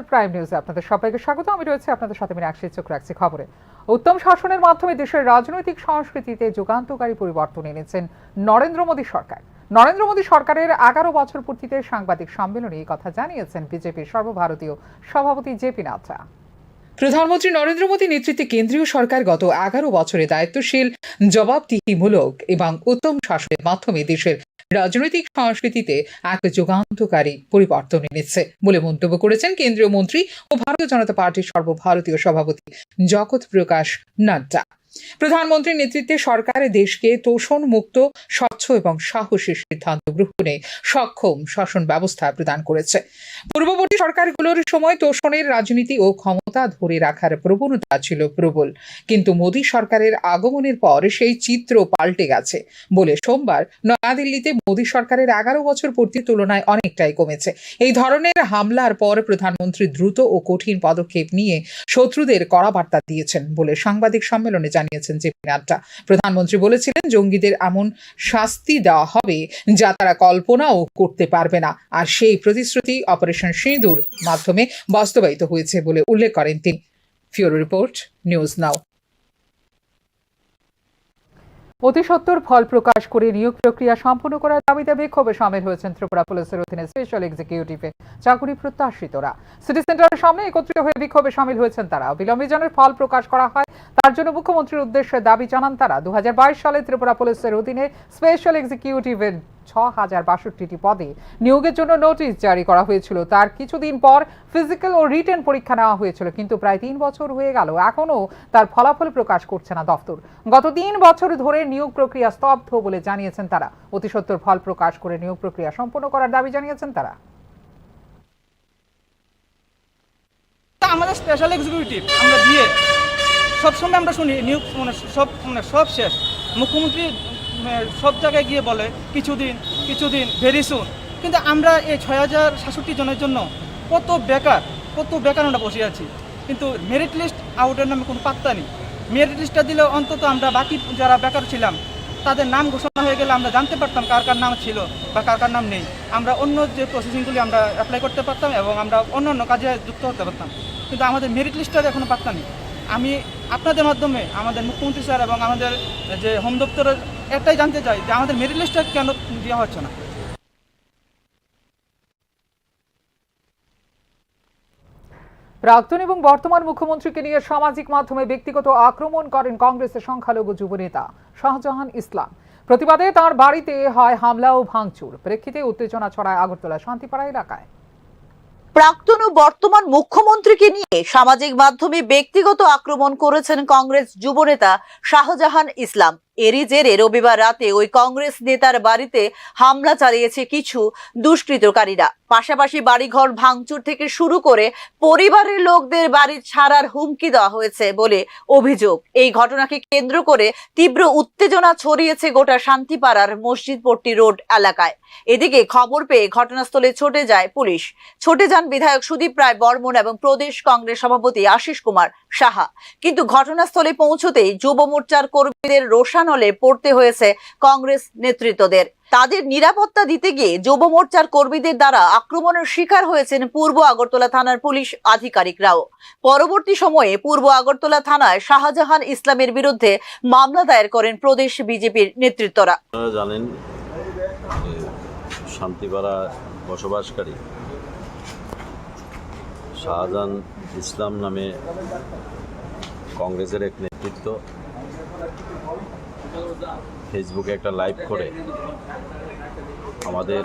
Prime নিউজে আপনাদের সবাইকে স্বাগত। আমি রয়েছে আপনাদের সাথে মীনাক্ষী। চোখ রাখছি খবরে। উত্তম শাসনের মাধ্যমে দেশের রাজনৈতিক সংস্কৃতিতে যুগান্তকারী পরিবর্তন এনেছেন নরেন্দ্র মোদী সরকার। নরেন্দ্র মোদী সরকারের 11 বছর পূর্তিতে সাংবাদিক সম্মেলনে এই কথা জানিয়েছেন বিজেপির সর্বভারতীয় সভাপতি জেপি নাড্ডা। প্রধানমন্ত্রী নরেন্দ্র মোদী নেতৃত্বে কেন্দ্রীয় সরকার গত 11 বছরে দায়িত্বশীল, জবাবদিহিমূলক এবং উত্তম শাসনের মাধ্যমে দেশের রাজনৈতিক সংস্কৃতিতে এক যুগান্তকারী পরিবর্তন এনেছে বলে মন্তব্য করেছেন কেন্দ্রীয় মন্ত্রী ও ভারতীয় জনতা পার্টির সর্বভারতীয় সভাপতি জগৎ প্রকাশ নাড্ডা। প্রধানমন্ত্রীর নেতৃত্বে সরকার দেশকে তোষণ মুক্ত, স্বচ্ছ এবং সাহসী সিদ্ধান্ত গ্রহণে সক্ষম শাসন ব্যবস্থা প্রদান করেছে। পূর্ববর্তী সরকারগুলোর সময় তোষণের রাজনীতি ও ক্ষমতা ধরে রাখার প্রবণতা ছিল প্রবল, কিন্তু মোদী সরকারের আগমনের পর সেই চিত্র পাল্টে গেছে বলে সোমবার নয়াদিল্লিতে মোদী সরকারের 11 বছর পূর্তির তুলনায় অনেকটাই কমেছে। এই ধরনের হামলার পর প্রধানমন্ত্রী দ্রুত ও কঠিন পদক্ষেপ নিয়ে শত্রুদের কড়া বার্তা দিয়েছেন বলে সাংবাদিক সম্মেলনে জানিয়েছেন জেপি নাড্ডা। প্রধানমন্ত্রী বলেছিলেন, জঙ্গিদের এমন শাস্তি দেওয়া হবে যা তারা কল্পনাও করতে পারবে না, আর সেই প্রতিশ্রুতি অপারেশন সিঁদুর মাধ্যমে বাস্তবায়িত হয়েছে বলে উল্লেখ করেন তিনি। ফিউরো রিপোর্ট, নিউজ নাও। অতি সত্বর ফল প্রকাশ করে নিয়োগ প্রক্রিয়া সম্পন্ন করার দাবিতে বিক্ষোভে সামিল হয়েছেন ত্রিপুরা পুলিশের অধীনে স্পেশাল এক্সিকিউটিভে চাকরি প্রত্যাশিতরা। সিটি সেন্টারের সামনে একত্রিত হয়ে বিক্ষোভে সামিল হয়েছেন তারা। বিলম্বে যেন ফল প্রকাশ করা হয় তার জন্য মুখ্যমন্ত্রীর উদ্দেশ্যে দাবি জানান তারা। 2022 সালে ত্রিপুরা পুলিশের অধীনে স্পেশাল এক্সিকিউটিভের 6062টি পদে নিয়োগের জন্য নোটিশ জারি করা হয়েছিল। তার কিছুদিন পর ফিজিক্যাল ও রিটেন পরীক্ষা নেওয়া হয়েছিল, কিন্তু প্রায় 3 বছর হয়ে গেল, এখনও তার ফলাফল প্রকাশ করছে না দফতর। গত 3 বছর ধরে নিয়োগ প্রক্রিয়া স্তব্ধ বলে জানিয়েছেন তারা। অতি সত্বর ফল প্রকাশ করে নিয়োগ প্রক্রিয়া সম্পন্ন করার দাবি জানিয়েছেন তারা। আমাদের স্পেশাল এক্সিকিউটিভ আমরা দিয়ে সবসময় আমরা শুনি নিয়োগ সব শেষ। মুখ্যমন্ত্রী সব জায়গায় গিয়ে বলে কিছুদিন ভেরি সুন, কিন্তু আমরা এই 6067 জনের জন্য কত বেকার আমরা বসে আছি, কিন্তু মেরিট লিস্ট আউটের নামে কোনো পাত্তা নেই। মেরিট লিস্টটা দিলে অন্তত আমরা বাকি যারা বেকার ছিলাম তাদের নাম ঘোষণা হয়ে গেলে আমরা জানতে পারতাম কার কার নাম ছিল বা কার কার নাম নেই। আমরা অন্য যে প্রসেসিংগুলি আমরা অ্যাপ্লাই করতে পারতাম এবং আমরা অন্য কাজে যুক্ত হতে পারতাম, কিন্তু আমাদের মেরিট লিস্টটার এখনও পাত্তা নেই। আমি আপনাদের মাধ্যমে আমাদের মুখ্যমন্ত্রী স্যার এবং আমাদের যে হোম দপ্তরের একটাই জানতে চাই যে আমাদের মেরিট লিস্টটা কেন দেওয়া হচ্ছে না। প্রাক্তন এবং বর্তমান মুখ্যমন্ত্রীকে নিয়ে সামাজিক মাধ্যমে ব্যক্তিগত আক্রমণ করেন কংগ্রেসের সংখ্যালঘু যুবনেতা শাহজাহান ইসলাম। প্রতিবাদে তার বাড়িতে হয় হামলা ও ভাঙচুর। প্রেক্ষিতে উত্তেজনা ছড়ায় আগরতলা শান্তিপাড়া এলাকায়। প্রাক্তন ও বর্তমান মুখ্যমন্ত্রীকে নিয়ে সামাজিক মাধ্যমে ব্যক্তিগত আক্রমণ করেছেন কংগ্রেস যুবনেতা শাহজাহান ইসলাম। এরই জেরে রবিবার রাতে ওই কংগ্রেস নেতার বাড়িতে হামলা চালিয়েছে কিছু দুষ্কৃতকারীরা। পাশাপাশি বাড়িঘর ভাঙচুর থেকে শুরু করে পরিবারের লোকদের বাড়ি ছাড়ার হুমকি দেওয়া হয়েছে বলে অভিযোগ। এই ঘটনাকে কেন্দ্র করে তীব্র উত্তেজনা ছড়িয়েছে গোটা শান্তিপাড়ার মসজিদপট্টি রোড এলাকায়। এদিকে খবর পেয়ে ঘটনাস্থলে ছুটে যায় পুলিশ। ছুটে যান বিধায়ক সুদীপ রায় বর্মন এবং প্রদেশ কংগ্রেস সভাপতি আশিস কুমার সাহা, কিন্তু ঘটনাস্থলে পৌঁছতেই যুব মোর্চার কর্মীদের রোষানলে পড়তে হয়েছে কংগ্রেস নেতৃত্বদের। তাদের নিরাপত্তা দিতে গিয়ে যুব মোর্চার কর্মীদের দ্বারা আক্রমণের শিকার হয়েছেন পূর্ব আগরতলা থানার পুলিশ আধিকারিকরাও। পরবর্তী সময়ে পূর্ব আগরতলা থানায় শাহজাহান ইসলামের বিরুদ্ধে মামলা দায়ের করেন প্রদেশ বিজেপির নেতৃত্বরা। জানেন, শান্তিপাড়া বসবাসকারী শাহজাহান ইসলাম নামে কংগ্রেসের এক নেতৃত্ব ফেসবুকে একটা লাইভ করে আমাদের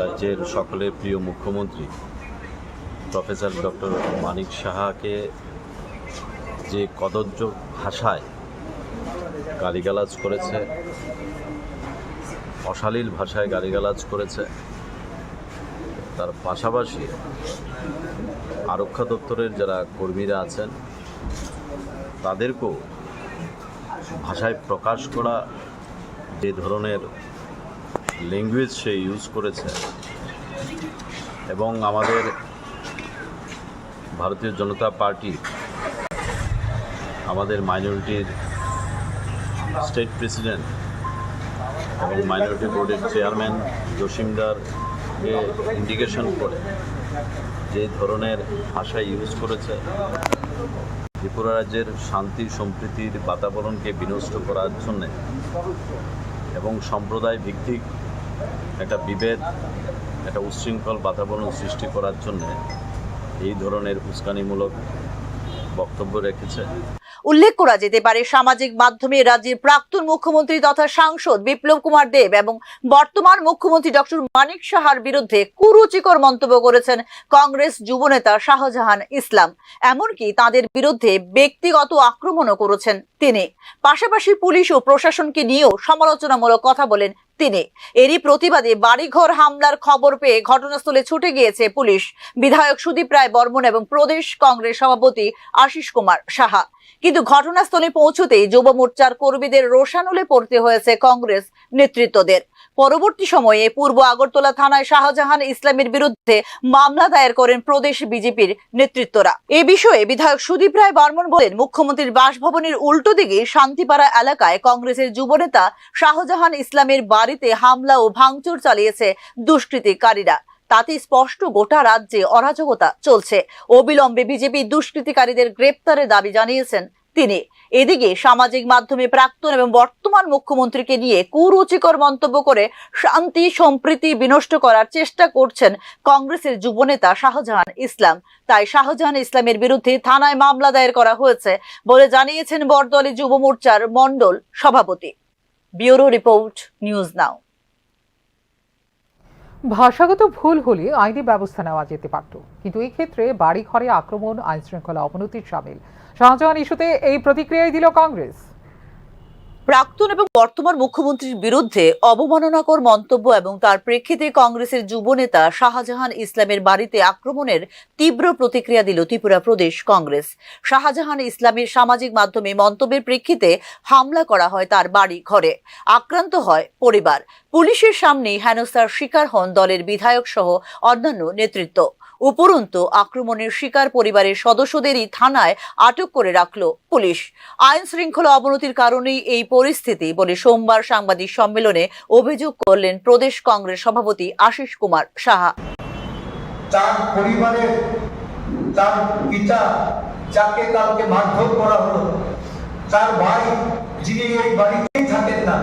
রাজ্যের সকলের প্রিয় মুখ্যমন্ত্রী প্রফেসর ডক্টর মানিক সাহাকে যে কদর্য ভাষায় গালিগালাজ করেছে, অশালীল ভাষায় গালিগালাজ করেছে, তার পাশাপাশি আরক্ষা দপ্তরের যারা কর্মীরা আছেন তাদেরকেও ভাষায় প্রকাশ করা যে ধরনের ল্যাঙ্গুয়েজ সে ইউজ করেছে, এবং আমাদের ভারতীয় জনতা পার্টি আমাদের মাইনরিটির স্টেট প্রেসিডেন্ট এবং মাইনরিটি বোর্ডের চেয়ারম্যান জসিমদারকে ইন্ডিকেশন করে যে ধরনের ভাষা ইউজ করেছে ত্রিপুরা রাজ্যের শান্তি সম্প্রীতির বাতাবরণকে বিনষ্ট করার জন্যে এবং সম্প্রদায় ভিত্তিক একটা বিভেদ, একটা উচ্ছৃঙ্খল বাতাবরণ সৃষ্টি করার জন্যে এই ধরনের উস্কানিমূলক বক্তব্য রেখেছে। উল্লেখ করা যেতে পারে, সামাজিক মাধ্যমে রাজ্যের প্রাক্তন মুখ্যমন্ত্রী তথা সাংসদ বিপ্লব কুমার দেব এবং বর্তমান মুখ্যমন্ত্রী ডক্টর মানিক সাহার বিরুদ্ধে কুরুচিকর মন্তব্য করেছেন কংগ্রেস যুবনেতা শাহজাহান ইসলাম। এমনকি তাদের বিরুদ্ধে ব্যক্তিগত আক্রমণও করেছেন তিনি। পাশাপাশি পুলিশ ও প্রশাসনকে নিয়েও সমালোচনামূলক কথা বলেন তিনি। এরই প্রতিবাদে বাড়িঘর হামলার খবর পেয়ে ঘটনাস্থলে ছুটে গিয়েছে পুলিশ, বিধায়ক সুদীপ রায় বর্মন এবং প্রদেশ কংগ্রেস সভাপতি আশিস কুমার সাহা। কিন্তু ঘটনাস্থলে পৌঁছতেই যুব মোর্চার কর্মীদের রোষানলে পড়তে হয়েছে কংগ্রেস নেতৃত্বদের। পরবর্তী সময়ে পূর্ব আগরতলা থানায় শাহজাহান ইসলামের বিরুদ্ধে মামলা দায়ের করেন প্রদেশ বিজেপির নেতৃত্বরা। এ বিষয়ে বিধায়ক সুদীপ রায় বর্মন বলেন, মুখ্যমন্ত্রীর বাসভবনের উল্টো দিকে শান্তিপাড়া এলাকায় কংগ্রেসের যুবনেতা শাহজাহান ইসলামের বাড়িতে হামলা ও ভাঙচুর চালিয়েছে দুষ্কৃতিকারীরা। তাতে স্পষ্ট গোটা রাজ্যে অরাজকতা চলছে। অবিলম্বে বিজেপি দুষ্কৃতিকারীদের গ্রেপ্তারের দাবি জানিয়েছেন তিনি। এদিকে সামাজিক মাধ্যমে প্রাক্তন এবং বর্তমান মুখ্যমন্ত্রীকে নিয়ে কুরুচিকর মন্তব্য করে শান্তি সম্প্রীতি বিনষ্ট করার চেষ্টা করছেন কংগ্রেসের যুবনেতা শাহজাহান ইসলাম। তাই শাহজাহান ইসলামের বিরুদ্ধে থানায় মামলা দায়ের করা হয়েছে বলে জানিয়েছেন বরদলি যুব মোর্চার মণ্ডল সভাপতি। ব্যুরো রিপোর্ট, নিউজ নাও। ভাষাগত ভুল হলে আইনি ব্যবস্থা নেওয়া যেতে পারত, কিন্তু এই ক্ষেত্রে বাড়ি ঘরে আক্রমণ আইন শৃঙ্খলা অবনতির শামিল। শাহজাহান ইস্যুতে এই প্রতিক্রিয়াই দিল কংগ্রেস। প্রাক্তন এবং বর্তমান মুখ্যমন্ত্রীর বিরুদ্ধে অবমাননাকর মন্তব্য এবং তার প্রেক্ষিতে কংগ্রেসের যুবনেতা শাহজাহান ইসলামের বাড়িতে আক্রমণের তীব্র প্রতিক্রিয়া দিল ত্রিপুরা প্রদেশ কংগ্রেস। শাহজাহান ইসলামের সামাজিক মাধ্যমে মন্তব্যের প্রেক্ষিতে হামলা করা হয় তার বাড়ি ঘরে, আক্রান্ত হয় পরিবার। পুলিশের সামনেই হেনস্থার শিকার হন দলের বিধায়ক সহ অন্যান্য নেতৃত্ব। উপরন্তু আক্রমণের শিকার পরিবারের সদস্যদেরই থানায় আটক করে রাখল পুলিশ। আইন শৃঙ্খলা অবনতির কারণেই এই পরিস্থিতি বলে সোমবার সাংবাদিক সম্মেলনে অভিযোগ করলেন প্রদেশ কংগ্রেস সভাপতি আশিস কুমার সাহা। তার পরিবারের তার পিতা যাকে কালকে মারধর করা হলো, তার ভাই যিনি এই বাড়িতেই থাকেন না,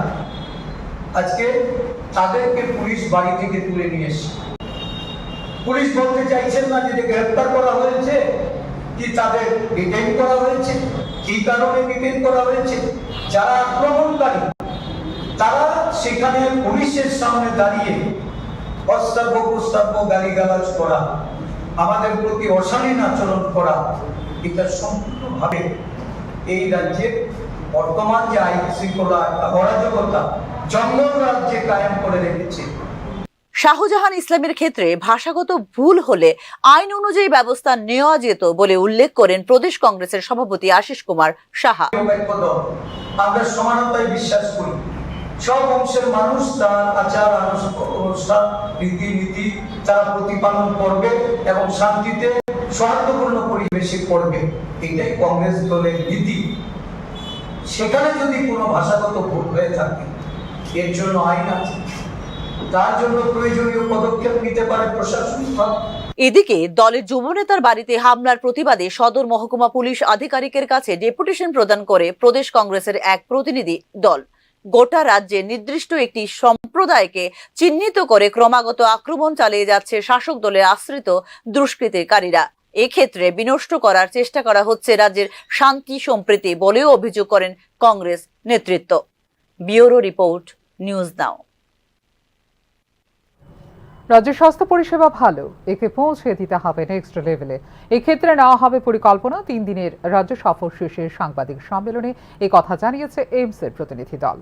আজকে তাদেরকে পুলিশ বাড়ি থেকে তুলে নিয়ে এসেছে। পুলিশ বলতে চাইছেন না যে গ্রেফতার করা হয়েছে কি তাদের ডিটেইন করা হয়েছে, কি কারণে ডিটেইন করা হয়েছে। যারা আক্রমণকারী তারা সেখানে পুলিশের সামনে দাঁড়িয়ে অশ্রাব্য প্রস্রাব্য গালিগালাজ করা, আমাদের প্রতি অশালীন আচরণ করা, এটা সম্পূর্ণভাবে এই রাজ্যের বর্তমান যে আইন শৃঙ্খলা অরাজকতা জঙ্গল রাজ্যে কায়েম করে রেখেছে। শাহজাহান ইসলামের ক্ষেত্রে ভাষাগত ভুল হলে আইন অনুযায়ী ব্যবস্থা নেওয়া যেত বলে উল্লেখ করেন প্রদেশ কংগ্রেসের সভাপতি আশিস কুমার সাহা। আমরা সমানতায় বিশ্বাস করি। সব অংশের মানুষ তার আচার অনুষ্ঠান রীতিনীতি তারা প্রতিপালন করবে এবং শান্তিতে সৌহার্দ্যপূর্ণ পরিবেশে করবে, এটাই কংগ্রেস দলের নীতি। সেখানে যদি কোনো ভাষাগত ভুল হয়ে থাকে এর জন্য আইন আছে, তার জন্য প্রয়োজনীয় পদক্ষেপ নিতে পারে প্রশাসন। এদিকে দলের যুবনেতার বাড়িতে হামলার প্রতিবাদে সদর মহকুমা পুলিশ আধিকারিকের কাছে ডেপুটেশন প্রদান করে প্রদেশ কংগ্রেসের এক প্রতিনিধি দল। গোটা রাজ্যে নির্দিষ্ট একটি সম্প্রদায়কে চিহ্নিত করে ক্রমাগত আক্রমণ চালিয়ে যাচ্ছে শাসক দলের আশ্রিত দুষ্কৃতিকারীরা। এক্ষেত্রে বিনষ্ট করার চেষ্টা করা হচ্ছে রাজ্যের শান্তি সম্প্রীতি বলেও অভিযোগ করেন কংগ্রেস নেতৃত্ব। ব্যুরো রিপোর্ট, নিউজ নাও। রাজ্যের স্বাস্থ্য পরিষেবা ভালো, একে পৌঁছে দিতে হবে নেক্সট লেভেলে। এক্ষেত্রে নেওয়া হবে পরিকল্পনা। 3 দিনের রাজ্য সফর শেষে সাংবাদিক সম্মেলনে এই কথা জানিয়েছে এইমসের প্রতিনিধি দল।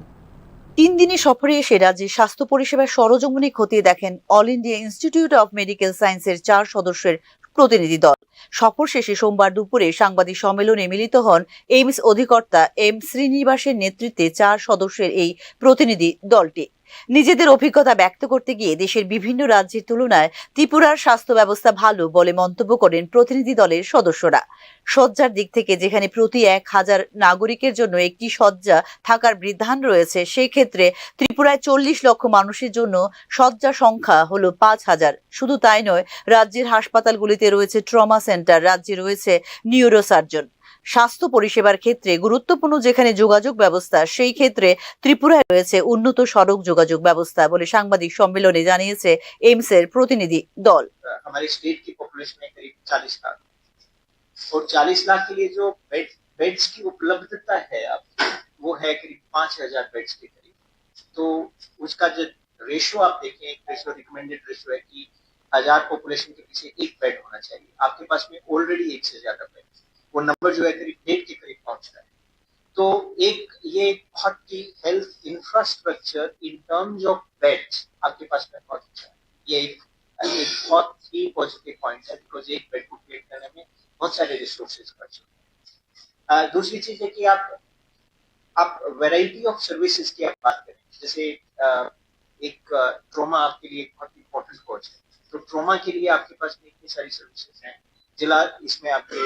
3 দিনের সফরে এসে রাজ্যের স্বাস্থ্য পরিষেবার সরজমিনে খতিয়ে দেখেন all India institute of medical সায়েন্সের 4 সদস্যের প্রতিনিধি দল। সফর শেষে সোমবার দুপুরে সাংবাদিক সম্মেলনে মিলিত হন এইমস অধিকর্তা এম শ্রীনিবাসের নেতৃত্বে 4 সদস্যের এই প্রতিনিধি দলটি। নিজেদের অভিজ্ঞতা ব্যক্ত করতে গিয়ে দেশের বিভিন্ন রাজ্যের তুলনায় ত্রিপুরার স্বাস্থ্য ব্যবস্থা ভালো বলে মন্তব্য করেন প্রতিনিধি দলের সদস্যরা। শয্যার দিক থেকে যেখানে প্রতি 1000 নাগরিকের জন্য একটি শয্যা থাকার বিধান রয়েছে, সেই ক্ষেত্রে ত্রিপুরায় 40 লক্ষ মানুষের জন্য শয্যা সংখ্যা হলো 5000। শুধু তাই নয়, রাজ্যের হাসপাতালগুলিতে রয়েছে ট্রমা সেন্টার, রাজ্যে রয়েছে নিউরোসার্জন। স্বাস্থ্য পরিষেবার ক্ষেত্রে গুরুত্বপূর্ণ যেখানে যোগাযোগ ব্যবস্থা, সেই ক্ষেত্রে ত্রিপুরায় রয়েছে উন্নত সড়ক যোগাযোগ ব্যবস্থা বলে সাংবাদিক সম্মেলনে জানিয়েছে এইমসের প্রতিনিধি দল। हमारे स्टेट की पॉपुलेशन है करीब 40 लाख और 40 लाख के लिए जो बेड्स की उपलब्धता है अब वो है करीब 5000 बेड्स के करीब। तो उसका जो रेशो आप देखें, एक रेशो रिकमेंडेड रेशो है कि 1000 पॉपुलेशन के पीछे एक बेड होना चाहिए। आपके पास में ऑलरेडी 1 से ज्यादा बेड, वो नंबर जो है करीब 1 के करीब पहुंच रहा है। तो एक ये बहुत ही health infrastructure in terms of beds आपके पास में बहुत अच्छा है। ये एक बहुत ही पॉजिटिव पॉइंट है, बिकॉज एक बेड को क्रिएट करने में बहुत सारे रिसोर्सेज खर्च होते हैं। दूसरी चीज है कि आप वैरायटी ऑफ सर्विसेज की आप बात करें, जैसे एक ट्रॉमा आपके लिए बहुत इंपॉर्टेंट कोर्स है, तो ट्रॉमा के लिए आपके पास में इतनी सारी सर्विसेज हैं। जिला इसमें आपके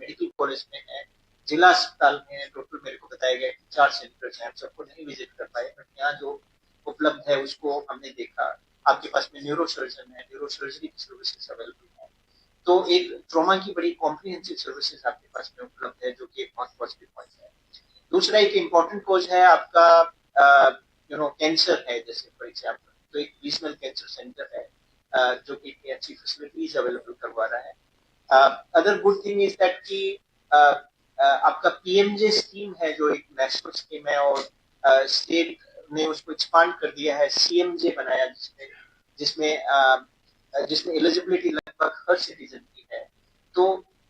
मेडिकल कॉलेज में है, जिला अस्पताल में टोटल मेरे को बताया गया कि 4 सेंटर्स हैं। हम सबको नहीं विजिट कर पाए, बट यहाँ जो उपलब्ध है उसको हमने देखा। आपके पास में न्यूरो सर्जन है, न्यूरो सर्जरी की सर्विसेज अवेलेबल है। तो एक ट्रॉमा की बड़ी कॉम्प्रिहेंसिव सर्विसेज आपके पास में उपलब्ध है, जो कि एक बहुत पॉजिटिव पॉइंट है। दूसरा एक इम्पोर्टेंट कोज है आपका कैंसर है, जैसे फॉर एग्जाम्पल तो एक रीजनल कैंसर सेंटर है जो कि इतनी अच्छी फैसिलिटीज अवेलेबल करवा रहा है। Other good thing is that कि आपका पीएमजे स्कीम है, जो एक नेशनल स्कीम है, और स्टेट ने उसको एक्सपांड कर दिया है, सीएमजे बनाया, जिसमें एलिजिबिलिटी लगभग हर सिटीजन की है। तो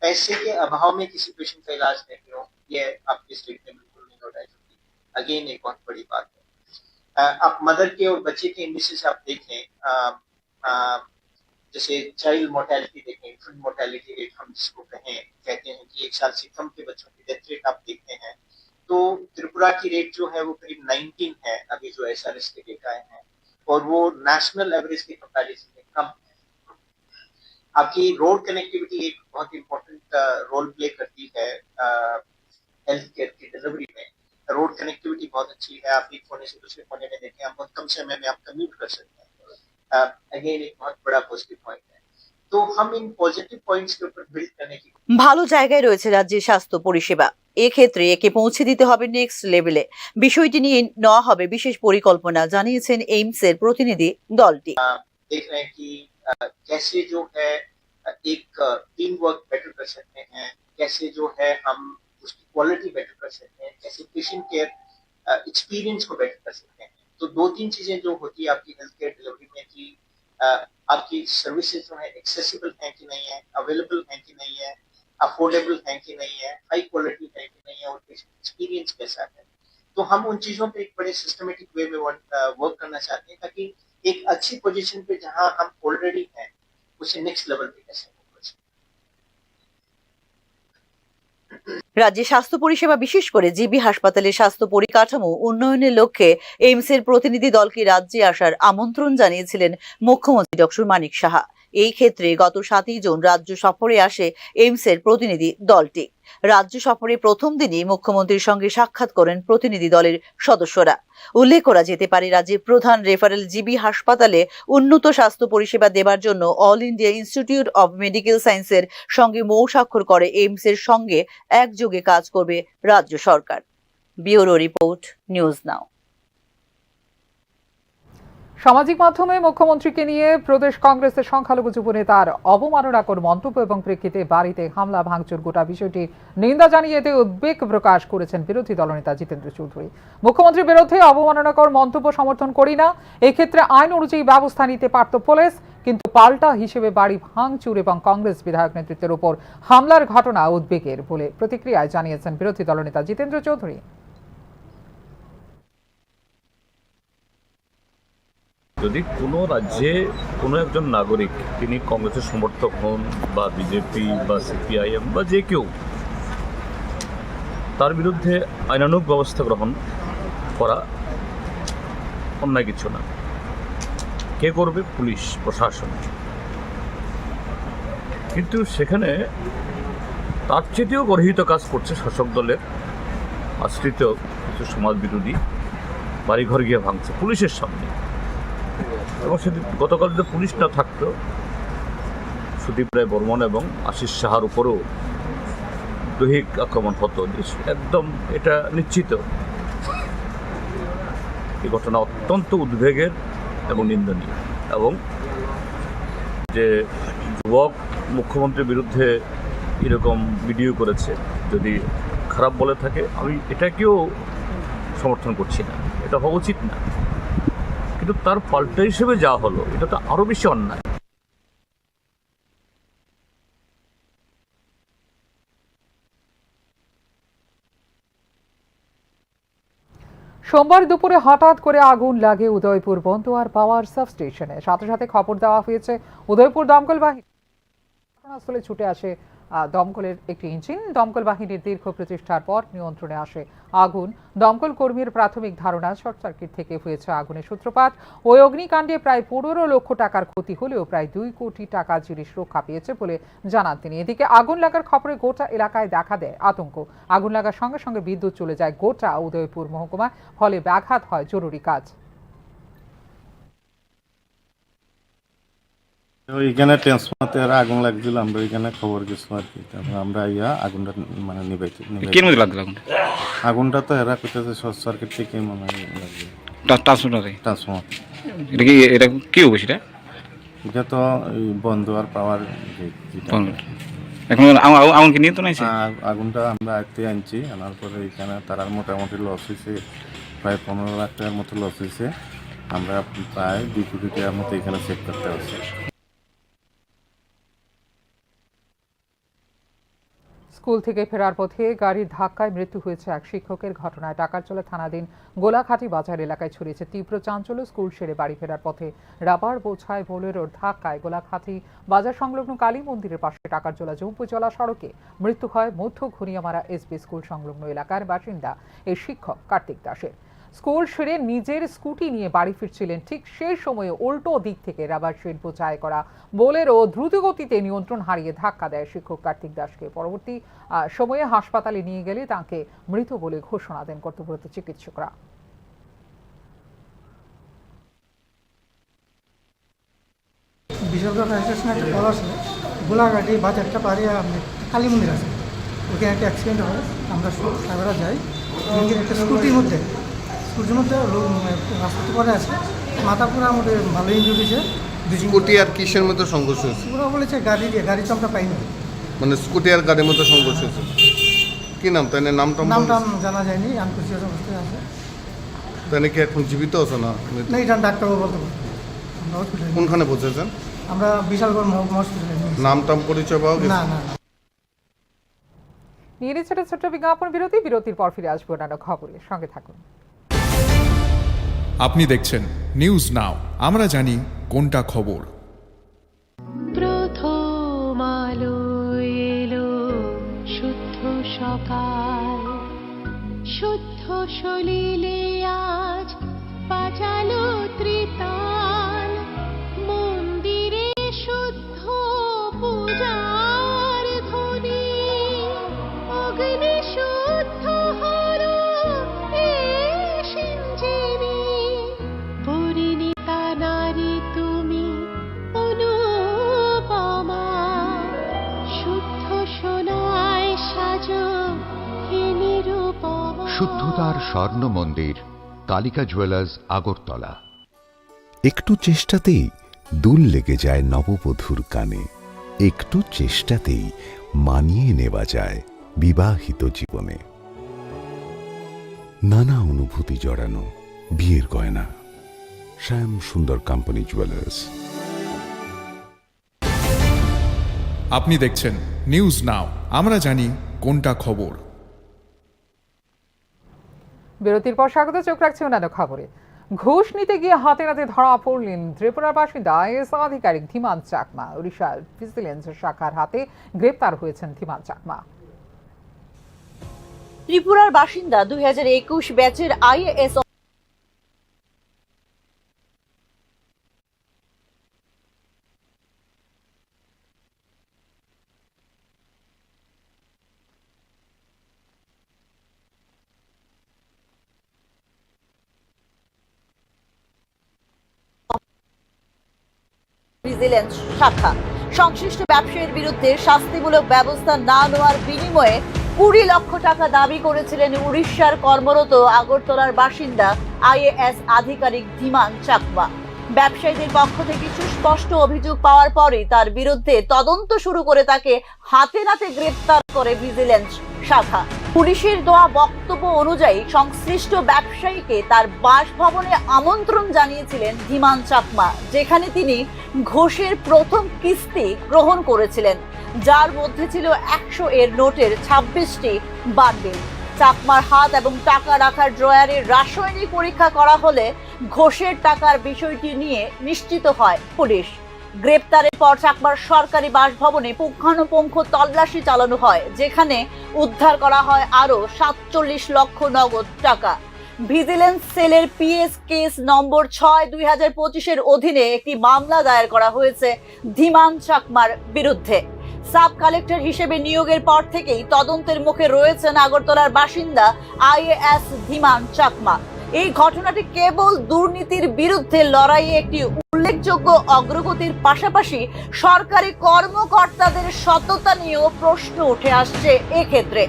पैसे के अभाव में किसी पेशेंट का इलाज नहीं हो, ये आपके स्टेट में बिल्कुल नहीं हो रहा है, जो कि अगेन एक बहुत बड़ी बात है। आप मदर के और बच्चे के इंडिसेस आप देखें, जैसे चाइल्ड मोर्टेलिटी देखें, इन्फेंट मोर्टेलिटी रेट हम जिसको कहते हैं कि 1 साल से कम के बच्चों की डेथ रेट आप देखते हैं, तो त्रिपुरा की रेट जो है वो करीब 19 है, अभी जो SRS के डेटा आए हैं, और वो नेशनल एवरेज के कंपैरिजन में कम है। आपकी रोड कनेक्टिविटी एक बहुत इंपॉर्टेंट रोल प्ले करती है हेल्थ केयर की डिलीवरी में। रोड कनेक्टिविटी बहुत अच्छी है, आप एक कोने से दूसरे कोने में देखें, आप बहुत कम समय में आप कम्यूट कर सकते हैं। अगेन एक बहुत बड़ा पॉजिटिव पॉइंट है। तो हम इन पॉजिटिव पॉइंट्स के ऊपर बिल्ड करने की ভালো জায়গায় রয়েছে রাজ্যের স্বাস্থ্য পরিষেবা। এক্ষেত্রে একে পৌঁছে দিতে হবে নেক্সট লেভেলে। বিষয়টি নিয়ে নেওয়া হবে বিশেষ পরিকল্পনা, জানিয়েছেন এইমসের প্রতিনিধি দলটি। देख रहे हैं कि कैसे जो है एक टीम वर्क बेटर कर सकते हैं, कैसे जो है हम उसकी क्वालिटी बेटर कर सकते हैं, कैसे पेशेंट केयर एक्सपीरियंस को बेटर कर सकते हैं। तो 2-3 चीजें जो होती है आपकी हेल्थ केयर डिलीवरी में कि आपकी सर्विसेज जो है एक्सेसिबल है कि नहीं है, अवेलेबल है कि नहीं है, अफोर्डेबल है कि नहीं है, हाई क्वालिटी है कि नहीं है, और पेशेंट एक्सपीरियंस कैसा है। तो हम उन चीजों पे एक बड़े सिस्टमेटिक वे में वर्क करना चाहते हैं, ताकि एक अच्छी पोजीशन पे जहां हम ऑलरेडी हैं उसे नेक्स्ट लेवल पे कैसे রাজ্যে স্বাস্থ্য পরিষেবা, বিশেষ করে জিবি হাসপাতালের স্বাস্থ্য পরিকাঠামো উন্নয়নের লক্ষ্যে এইমসের প্রতিনিধি দলকে রাজ্যে আসার আমন্ত্রণ জানিয়েছিলেন মুখ্যমন্ত্রী ডক্টর মানিক সাহা। এই ক্ষেত্রে গত 7 জুন রাজ্য সফরে আসে এইমসের প্রতিনিধি দলটি। রাজ্য সফরে প্রথম দিনই মুখ্যমন্ত্রীর সঙ্গে সাক্ষাৎ করেন প্রতিনিধি দলের সদস্যরা। উল্লেখ করা যেতে পারে, রাজ্যের প্রধান রেফারেল জিবি হাসপাতালে উন্নত স্বাস্থ্য পরিষেবা দেবার জন্য all India institute of medical সায়েন্সের সঙ্গে মৌ স্বাক্ষর করে এইমসের সঙ্গে একযোগে কাজ করবে রাজ্য সরকার। Bureau report, news now. সামাজিক মাধ্যমে মুখ্যমন্ত্রীকে নিয়ে প্রদেশ কংগ্রেসের সংখ্যালঘু যুব নেতার অবমাননাকর মন্তব্য এবং প্রেক্ষিতে বাড়িতে হামলা ভাঙচুর গোটা বিষয়টি নিন্দা জানিয়ে এতে উদ্বেগ প্রকাশ করেছেন বিরোধী দলনেতা জিতেন্দ্র চৌধুরী। মুখ্যমন্ত্রীর বিরুদ্ধে অবমাননাকর মন্তব্য সমর্থন করি না, এক্ষেত্রে আইন অনুযায়ী ব্যবস্থা নিতে পারত পুলিশ, কিন্তু পাল্টা হিসেবে বাড়ি ভাঙচুর এবং কংগ্রেস বিধায়ক নেতৃত্বের উপর হামলার ঘটনা উদ্বেগের বলে প্রতিক্রিয়ায় জানিয়েছেন বিরোধী দলনেতা জিতেন্দ্র চৌধুরী। যদি কোনো রাজ্যে কোনো একজন নাগরিক তিনি কংগ্রেসের সমর্থক হন বা বিজেপি বা সিপিআইএম বা যে কেউ, তার বিরুদ্ধে আইনানুগ ব্যবস্থা গ্রহণ করা অন্যায় কিছু না। কে করবে? পুলিশ প্রশাসন। কিন্তু সেখানে তার চেয়েও গর্হিত কাজ করছে শাসক দলের আশ্রিত কিছু সমাজ বিরোধী, বাড়িঘর গিয়ে ভাঙছে পুলিশের সামনে। এবং সেদিন গতকাল যদি পুলিশ না থাকতো, সুদীপ রায় বর্মন এবং আশিস সাহার উপরেও দৈহিক আক্রমণ হতো একদম, এটা নিশ্চিত। এই ঘটনা অত্যন্ত উদ্বেগের এবং নিন্দনীয়। এবং যে যুবক মুখ্যমন্ত্রীর বিরুদ্ধে এরকম ভিডিও করেছে, যদি খারাপ বলে থাকে, আমি এটাকেও সমর্থন করছি না, এটা হওয়া উচিত না। কিন্তু তার পাল্টা হিসেবে যা হলো, এটা তো আরও বেশি অন্যায়। সোমবার দুপুরে হঠাৎ করে আগুন লাগে উদয়পুর বন্দোয়ার পাওয়ার সাবস্টেশনে। সাথে সাথে খবর দেওয়া হয়েছে উদয়পুর দমকল বাহিনী ঘটনাস্থলে ছুটে আসে দমকলের একটি ইঞ্জিন। দমকল বাহিনীর দীর্ঘ প্রচেষ্টার পর নিয়ন্ত্রণে আসে আগুন। দমকল কর্মীর প্রাথমিক ধারণা শর্ট সার্কিট থেকে হয়েছে আগুনের সূত্রপাত। ওই অগ্নিকাণ্ডে প্রায় 15 লক্ষ টাকার ক্ষতি হলেও প্রায় 2 কোটি টাকা জিনিস রক্ষা পেয়েছে বলে জানান তিনি। এদিকে আগুন লাগার খবরে গোটা এলাকায় দেখা দেয় আতঙ্ক। আগুন লাগার সঙ্গে সঙ্গে বিদ্যুৎ চলে যায় গোটা উদয়পুর মহকুমায়, ফলে ব্যাঘাত হয় জরুরি কাজ। ওইখানে ট্রান্সফরমারতে আগুন লাগছিল, আমরা ওইখানে খবর গেছিলাম আর কি। তারপর আমরা আগুনটা মানে নিভাইছি। আগুনটা তো এরা করতেছে শর্ট সার্কিট থেকে মনে হয় লাগছে ট্রান্সফরমার। এটা কি অবশ্যই এটা তো বন্ধ আর পাওয়ার এখন আগুন কি নিয়ন্ত্রণ আছে? আগুনটা আমরা আয়ত্তে আনছি, আনার পরে এখানে তারার মোটামুটি লস হয়েছে, প্রায় 15 লাখ টাকার মতো লস হয়েছে। আমরা প্রায় 2 কোটি টাকার মতো এখানে সেভ করতে হচ্ছে। স্কুল থেকে ফেরার পথে গাড়ির ধাক্কায় মৃত্যু হয়েছে এক শিক্ষকের। ঘটনায় টাকারজলা থানাধীন গোলাঘাটি বাজার এলাকায় ছড়িয়েছে তীব্র চাঞ্চল্য। স্কুল সেরে বাড়ি ফেরার পথে রাবার বোঝায় বোলেরোর ধাক্কায় গোলাঘাটি বাজার সংলগ্ন কালী মন্দিরের পাশে টাকারজলা জম্পুজলা সড়কে মৃত্যু হয় মধ্য ঘুরিয়ামারা এসবি স্কুল সংলগ্ন এলাকার বাসিন্দা এই শিক্ষক কার্তিক দাসের। স্কুল সেরে নিজের স্কুটি নিয়ে বাড়ি ফিরছিলেন, ঠিক সেই সময়ে উল্টো দিক থেকে রাবার শেড বোঝাই করা বোলেরো দ্রুতগতিতে নিয়ন্ত্রণ হারিয়ে ধাক্কা দেয় শিক্ষক কার্তিক দাসকে। পরবর্তী সময়ে হাসপাতালে নিয়ে গেলে তাকে মৃত বলে ঘোষণা দেন কর্তব্যরত চিকিৎসকরা। বিশালগড় ফায়ার স্টেশনে একটা কল আসে, গোলাঘাটি বাজারটা পারে কালী মন্দির আছে, ওখানে একটা অ্যাক্সিডেন্ট হয়। আমরা সাগরা যাই, একটা স্কুটির মধ্যে রাস্তাতে পরে আছে, মাথা পুরো আমাদের ভালো ইঞ্জুরি হয়েছে। স্কুটি আর কিসের মধ্যে সংঘর্ষ হয়েছে? ওরা বলেছে গাড়ি দিয়ে, গাড়ি তো আমরা পাইনি। মানে স্কুটি আর গাড়ির মধ্যে সংঘর্ষ হয়েছে। কি নাম? তাই নামটা জানা যায়নি, আনকনসিয়াস অবস্থায় আছে। তাই কি এখন জীবিত আছে না? না, এটা ডাক্তারও বলতে পারবো। আমরা হসপিটালে কোনখানে পৌঁছেছেন? আমরা বিশালগড় মহকুমা হসপিটালে। নাম টাম পরিচয় পাওয়া গেছে? না না। নিয়ে নিচ্ছে ছোট্ট বিজ্ঞাপন বিরতি। বিরতির পর ফিরে আসবো অন্যান্য খবরের সঙ্গে থাকুন। আপনি দেখছেন নিউজ নাও, আমরা জানি কোনটা খবর। প্রথম আলো এলো শুদ্ধ সকাল, শুদ্ধ সলিলে আজ বাজালো ত্রিতাল, মন্দিরে শুদ্ধ পূজার ধ্বনি, অগ্নি শুদ্ধ হলো সিঞ্জিনি, পরিণীতা নারী তুমি অনুপমা, শুদ্ধ সোনায় সাজো হে নিরুপমা। শুদ্ধতার স্বর্ণ মন্দির, কালিকা জুয়েলার্স, আগরতলা। একটু চেষ্টাতেই দুল লেগে যায় নববধূর কানে, একটু চেষ্টাতেই মানিয়ে নেওয়া যায় বিবাহিত জীবনে। নানা অনুভূতি জড়ানো বিয়ের গয়না, শ্যাম সুন্দর কোম্পানি জুয়েলার্স। আপনি দেখছেন নিউজ নাও, আমরা জানি কোনটা খবর। বিরতির পর স্বাগত। চোখ রাখছে অন্যান্য খবরে। ঘুষ নিতে গিয়ে হাতে নাতে ধরা পড়লেন ত্রিপুরার বাসিন্দা আইএএস আধিকারিক ধীমান চাকমা। ওড়িশার ভিজিলেন্স শাখার হাতে গ্রেপ্তার হয়েছেন ধীমান চাকমা। ত্রিপুরার বাসিন্দা 2021 ব্যাচের আইএএস ভিজিলেন্স শাখা। সংশ্লিষ্ট ব্যবসায়ীর বিরুদ্ধে শাস্তিমূলক ব্যবস্থা না নেওয়ার বিনিময়ে 20 লক্ষ টাকা দাবি করেছিলেন উড়িষ্যার কর্মরত আগরতলার বাসিন্দা আইএএস আধিকারিক ধীমান চাকমা। ব্যবসায়ীদের পক্ষ থেকে সুস্পষ্ট অভিযোগ পাওয়ার পরই তার বিরুদ্ধে তদন্ত শুরু করে তাকে হাতে নাতে গ্রেপ্তার করে ভিজিলেন্স শাখা। পুলিশের দেওয়া বক্তব্য অনুযায়ী সংশ্লিষ্ট ব্যবসায়ীকে তার বাসভবনে আমন্ত্রণ জানিয়েছিলেন ধীমান চাকমা, যেখানে তিনি ঘোষের প্রথম কিস্তি গ্রহণ করেছিলেন, যার মধ্যে ছিল 100 এর নোটের 26টি বান্ডিল। চাকমার হাত এবং টাকা রাখার ড্রয়ারের রাসায়নিক পরীক্ষা করা হলে ঘোষের টাকার বিষয়টি নিয়ে নিশ্চিত হয় পুলিশ। গ্রেপ্তারের পর চাকমার সরকারি বাসভবনে পুঙ্খানুপুঙ্খ তল্লাশি চালানো হয়, যেখানে উদ্ধার করা হয় আরো 47 লক্ষ নগদ টাকা। ভিজিলেন্স সেলের পিএস কেস নম্বর 6/2025 অধীনে একটি মামলা দায়ের করা হয়েছে ধীমান চাকমার বিরুদ্ধে। সাব কালেক্টর হিসেবে নিয়োগের পর থেকেই তদন্তের মুখে রয়েছেন আগরতলার বাসিন্দা আইএএস ধীমান চাকমা। এই ঘটনাটি কেবল দুর্নীতির বিরুদ্ধে লড়াইয়ে একটি উল্লেখযোগ্য অগ্রগতির পাশাপাশি সরকারি কর্মকর্তাদের সততা নিয়েও প্রশ্ন উঠে আসছে। এক্ষেত্রে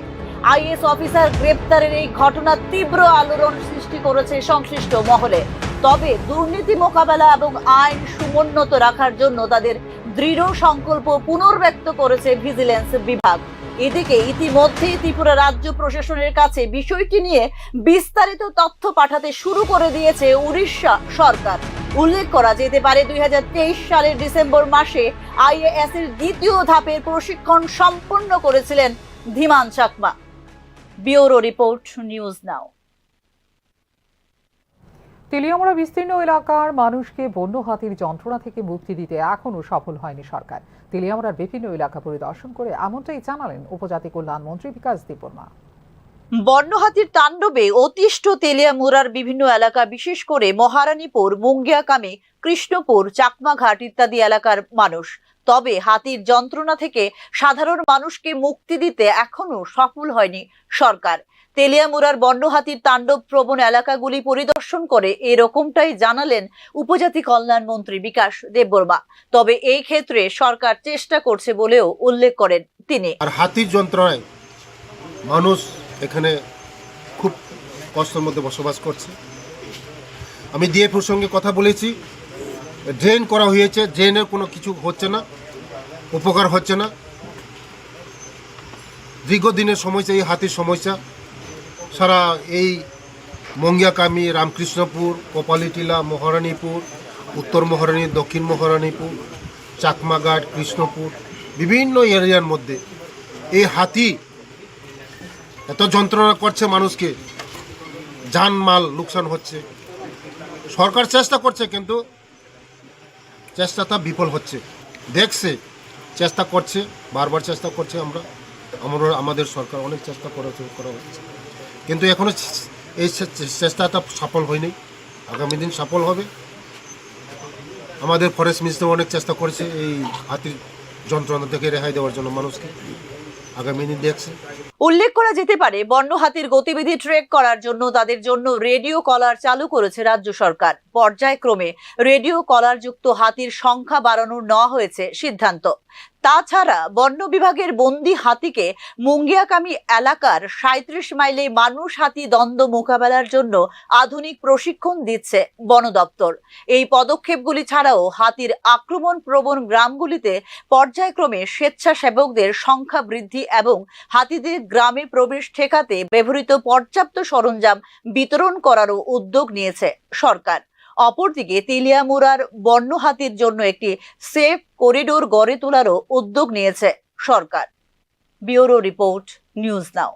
আইএএস অফিসার গ্রেপ্তারের এই ঘটনা তীব্র আলোড়ন সৃষ্টি করেছে সংশ্লিষ্ট মহলে। তবে দুর্নীতি মোকাবেলা এবং আইন সমুন্নত রাখার জন্য তাদের দৃঢ় সংকল্প পুনর্ব্যক্ত করেছে ভিজিলেন্স বিভাগ। এদিকে ইতিমধ্যেই ত্রিপুরা রাজ্য প্রশাসনের কাছে বিষয়টি নিয়ে বিস্তারিত তথ্য পাঠাতে শুরু করে দিয়েছে উড়িষ্যা সরকার। উল্লেখ করা যেতে পারে 2023 সালের ডিসেম্বর মাসে আইএএস এর দ্বিতীয় ধাপের প্রশিক্ষণ সম্পন্ন করেছিলেন Dhiman Chakma. Bureau report, news now. Teliamura বিস্তীর্ণ এলাকার মানুষকে বন্য হাতির যন্ত্রণা থেকে মুক্তি দিতে এখনও সফল হয়নি সরকার। তেলিয়ামুড়ার বিভিন্ন এলাকা পরিদর্শন করে এমনটাই জানালেন উপজাতি কল্যাণ মন্ত্রী বিকাশ দেববর্মা। বন্য হাতির তাণ্ডবে অতিষ্ঠ তেলিয়ামুড়ার বিভিন্ন এলাকা, বিশেষ করে মহারানীপুর, মুঙ্গিয়াকামি, কৃষ্ণপুর, চাকমাঘাট ইত্যাদি এলাকার মানুষ। তবে হাতির যন্ত্রণা থেকে সাধারণ মানুষকে মুক্তি দিতে এখনো সফল হয়নি সরকার। তেলিয়ামুড়ার বন্য হাতির তাণ্ডব প্রবণ এলাকাগুলি পরিদর্শন করে এরকমটাই জানালেন উপজাতি কল্যাণ মন্ত্রী বিকাশ দেববর্মা। তবে এই ক্ষেত্রে সরকার চেষ্টা করছে বলেও উল্লেখ করেন তিনি। আর হাতির যন্ত্রণায় মানুষ এখানে খুব কষ্টের মধ্যে বসবাস করছে। আমি ডিএফওর সঙ্গে কথা বলেছি, ড্রেন করা হয়েছে, ড্রেনের কোনো কিছু হচ্ছে না, উপকার হচ্ছে না। দীর্ঘদিনের সমস্যা এই হাতির সমস্যা। সারা এই মঙ্গিয়াকামি, রামকৃষ্ণপুর, কপালীটিলা, মহারানীপুর, উত্তর মহারানী, দক্ষিণ মহারানীপুর, চাকমাঘাট, কৃষ্ণপুর, বিভিন্ন এরিয়ার মধ্যে এই হাতি এত যন্ত্রণা করছে মানুষকে, জানমাল লোকসান হচ্ছে। সরকার চেষ্টা করছে, কিন্তু চেষ্টাটা বিফল হচ্ছে। দেখছে, চেষ্টা করছে, বারবার চেষ্টা করছে। আমাদের সরকার অনেক চেষ্টা করা হচ্ছে, কিন্তু এখনো এই চেষ্টাটা সফল হয়নি। আগামী দিন সফল হবে। আমাদের ফরেস্ট মিনিস্টার অনেক চেষ্টা করেছে এই হাতির যন্ত্রণা থেকে রেহাই দেওয়ার জন্য মানুষকে। আগামী দিন দেখছে। উল্লেখ করা যেতে পারে, বন্য হাতির গতিবিধি ট্র্যাক করার জন্য তাদের জন্য রেডিও কলার চালু করেছে রাজ্য সরকার। পর্যায়ক্রমে রেডিও কলার যুক্ত হাতির সংখ্যা বাড়ানোর নেওয়া হয়েছে সিদ্ধান্ত। তাছাড়া বন্য বিভাগের বন্দি হাতিকে মুঙ্গিয়াকামি এলাকার 37 মাইলে মানুষ হাতি দ্বন্দ্ব মোকাবেলার জন্য আধুনিক প্রশিক্ষণ দিচ্ছে বন দপ্তর। এই পদক্ষেপগুলি ছাড়াও হাতির আক্রমণ প্রবণ গ্রামগুলিতে পর্যায়ক্রমে স্বেচ্ছাসেবকদের সংখ্যা বৃদ্ধি এবং হাতিদের গ্রামে প্রবেশ ঠেকাতে ব্যবহৃত পর্যাপ্ত সরঞ্জাম বিতরণ করারও উদ্যোগ নিয়েছে সরকার। অপরদিকে তেলিয়ামুড়ার বন্য হাতির জন্য একটি সেফ করিডোর গড়ে তোলারও উদ্যোগ নিয়েছে সরকার। Bureau report, news now.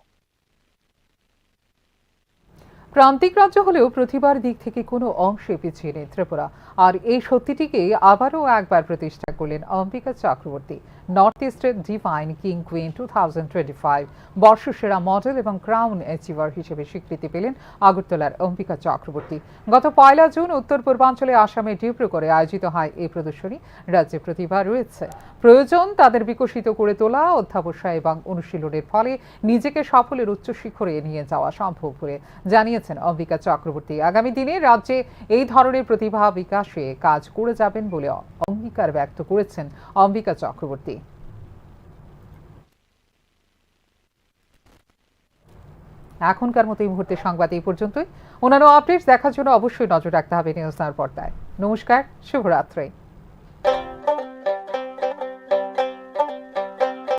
প্রান্তিক রাজ্য হলেও প্রতিবার দিক থেকে কোনো অংশে পিছিয়ে নেই ত্রিপুরা। আর এই সত্যিটিকে আবারও একবার প্রতিষ্ঠা করলেন অম্বিকা চক্রবর্তী। নর্থ ইস্টের ডিভাইন কিং কুইন 2025 বর্ষসেরা মডেল এবং ক্রাউন অ্যাচিভার হিসেবে স্বীকৃতি পেলেন আগরতলার অম্বিকা চক্রবর্তী। গত 1 জুন উত্তর পূর্বাঞ্চলে আসামে ডিব্রুগড়ে আয়োজিত হয় এই প্রদর্শনী। রাজ্যে প্রতিভা রয়েছে, প্রয়োজন তাদের বিকশিত করে তোলা, অধ্যাবসায় এবং অনুশীলনের ফলে নিজেকে সাফল্যের উচ্চ শিখরে নিয়ে যাওয়া সম্ভব বলে জানিয়েছেন অম্বিকা চক্রবর্তী। আগামী দিনে রাজ্যে এই ধরনের প্রতিভা বিকাশে কাজ করে যাবেন বলে অঙ্গীকার ব্যক্ত করেছেন অম্বিকা চক্রবর্তী। এখনকার মতো এই মুহূর্তে সংবাদ এই পর্যন্তই। অন্যান্য আপডেটস দেখার জন্য অবশ্যই নজর রাখতে হবে নিউজ নাওর পর্দায়। নমস্কার, শুভরাত্রি।